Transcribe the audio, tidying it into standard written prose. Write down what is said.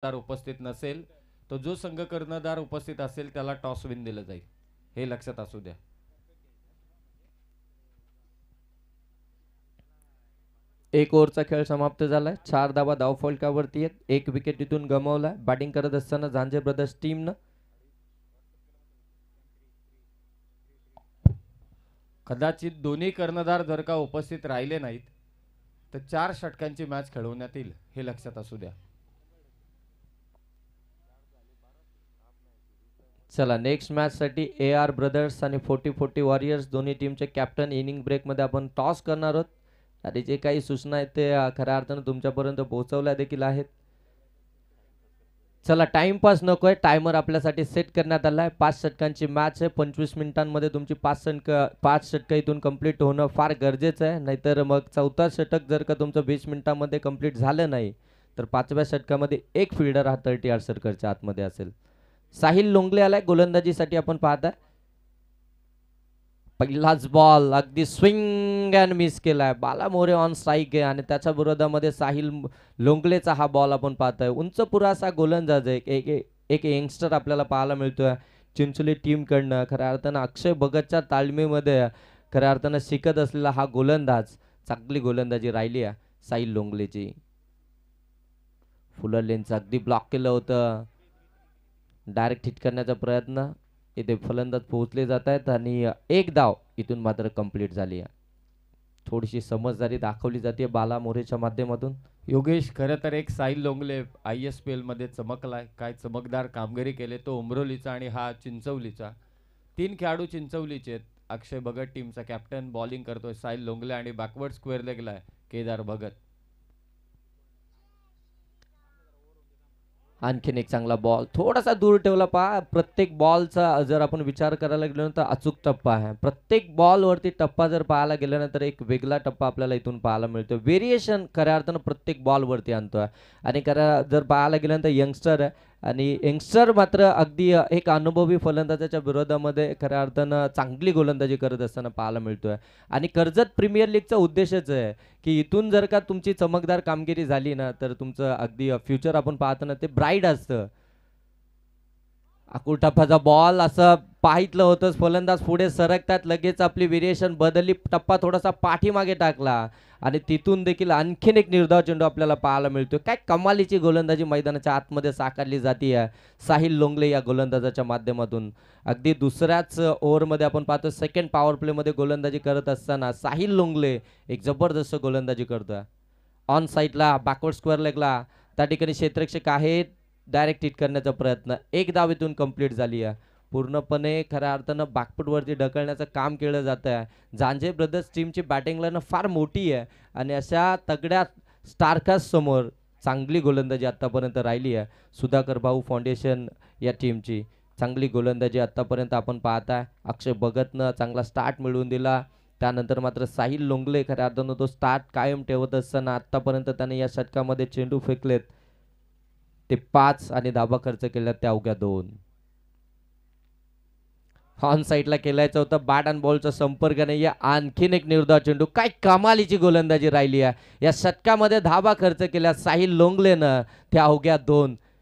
उपस्थित नसेल तो जो संघ कर्णधार उपस्थित असेल त्याला टॉस विन दिलं जाईल, हे लक्षात असू द्या. एक ओव्हरचा खेळ समाप्त झालाय. 4 धावा धावफलकावरती आहेत. एक विकेट इथून गमावला. बॅटिंग करत असताना झांजे ब्रदर्स टीमनं कदाचित दोन्ही कर्णधार जर का उपस्थित राहिले नाहीत तर 4 षटकांची मॅच खेळवण्यात येईल, हे लक्षात असू द्या. चला नेक्स्ट मॅच साठी AR ब्रदर्स आणि 40-40 वॉरियर्स दोन्ही टीमचे कॅप्टन इनिंग ब्रेक मध्ये आपण टॉस करणार आहोत. आणि जे काही सूचना आहेत ते खऱ्या अर्थानं तुमच्यापर्यंत पोहोचवल्या देखील आहेत. चला टाइमपास नकोय. टायमर आपल्यासाठी सेट करण्यात आला आहे. 5 षटकांची मॅच आहे. 25 मिनिटांमध्ये तुमची 5 षटकं इथून कंप्लीट होणं फार गरजेचं आहे. नाहीतर मग 4था षटक जर का तुमचं 20 मिनिटांमध्ये कंप्लीट झालं नाही तर 5व्या षटकामध्ये एक फिल्डर हा 30 यार्ड सर्कलच्या आतमध्ये असेल. साहिल लोंगले आलाय गोलंदाजीसाठी. आपण पाहताय पहिलाच बॉल अगदी स्विंग अँड मिस केलाय. बाला मोरे ऑन स्ट्राईक आहे आणि त्याच्या विरोधामध्ये साहिल लोंगलेचा हा बॉल आपण पाहतोय. उंच पुरासा गोलंदाज आहे. एक यंगस्टर आपल्याला पाहायला मिळतोय चिंचोली टीम कडनं. खऱ्या अर्थानं अक्षय भगतच्या तालमीमध्ये खऱ्या अर्थानं शिकत असलेला हा गोलंदाज. चांगली गोलंदाजी राहिली आहे साहिल लोंगलेची. फुलर लेनचं अगदी ब्लॉक केलं होतं. डायरेक्ट हिट करण्याचा प्रयत्न. इथे फलंदाज पोहोचले जात आहेत आणि एक धाव इथून मात्र कंप्लीट झाली आहे. थोडीशी समजदारी दाखवली जाते बाला मोरेच्या माध्यमातून. योगेश, खरं तर एक साहिल लोंगले ISPL मध्ये चमकलाय. काय चमकदार कामगिरी केले तो उमरोलीचा आणि हा चिंचवलीचा. 3 खेळाडू चिंचवलीचे आहेत. अक्षय भगत टीमचा कॅप्टन. बॉलिंग करतोय साहिल लोंगले आणि बॅकवर्ड स्क्वेअर लेगला केदार भगत. आणखीन एक चांगला बॉल थोडासा दूर ठेवला. पहा प्रत्येक बॉलचा जर आपण विचार करायला गेलो तर अचूक टप्पा आहे. प्रत्येक बॉलवरती टप्पा जर पाहायला गेल्यानंतर एक वेगळा टप्पा आपल्याला इथून पाहायला मिळतो. व्हेरिएशन खऱ्या अर्थानं प्रत्येक बॉलवरती आणतोय. आणि जर पाहायला गेल्यानंतर यंगस्टर आहे आणि यंगस्टर मात्र अगदी एक अनुभवी फलंदाजाच्या विरोधामध्ये खऱ्या अर्थानं चांगली गोलंदाजी करत असताना पाहायला मिळतोय. आणि कर्जत प्रीमियर लीगचा उद्देशच आहे की इथून जर का तुमची चमकदार कामगिरी झाली ना तर तुमचं अगदी फ्युचर आपण पाहतो ना ते ब्राईट असतं. टप्पाचा बॉल असं पाहितलं होतं. फलंदाज पुढे सरकतात. लगेच आपली व्हेरिएशन बदलली. टप्पा थोडासा पाठीमागे टाकला आणि तिथून देखील आणखीन एक निर्धाव चेंडू आपल्याला पाहायला मिळतोय. काय कमालीची गोलंदाजी मैदानाच्या आतमध्ये साकारली जाते साहिल लोंगले या गोलंदाजाच्या माध्यमातून. अगदी दुसऱ्याच ओव्हरमध्ये आपण पाहतो सेकंड पॉवर प्लेमध्ये गोलंदाजी करत असताना साहिल लोंगले एक जबरदस्त गोलंदाजी करतोय. ऑन साईडला बॅकवर्ड स्क्वेअर लेगला त्या ठिकाणी क्षेत्ररक्षक आहेत. डायरेक्ट हिट करण्याचा प्रयत्न. एक धाव इथून कंप्लीट झाली आहे. पूर्णपणे खऱ्या अर्थानं बॅकफुटवरती ढकलण्याचं काम केलं जातं आहे. झांजे ब्रदर्स टीमची बॅटिंग लाईन फार मोठी आहे आणि अशा तगड्या स्टारकास्ट समोर चांगली गोलंदाजी आत्तापर्यंत राहिली आहे. सुधाकर भाऊ फाउंडेशन या टीमची चांगली गोलंदाजी आत्तापर्यंत आपण पाहताय. अक्षय भगतनं चांगला स्टार्ट मिळवून दिला. त्यानंतर मात्र साहिल लोंगले खऱ्या अर्थानं तो स्टार्ट कायम ठेवत असताना आत्तापर्यंत त्याने या षटकामध्ये चेंडू फेकलेत ते 5 आणि धाबा खर्च केला त्या अवघ्या 2. ऑन साईडला केलायचं होतं. बॅट अँड बॉलचा संपर्क नाही. आणखीन एक निर्धाव चेंडू. काय कमालीची गोलंदाजी राहिली आहे. या षटकामध्ये धाबा खर्च केल्या साहिल लोंगलेनं त्या अवघ्या 2.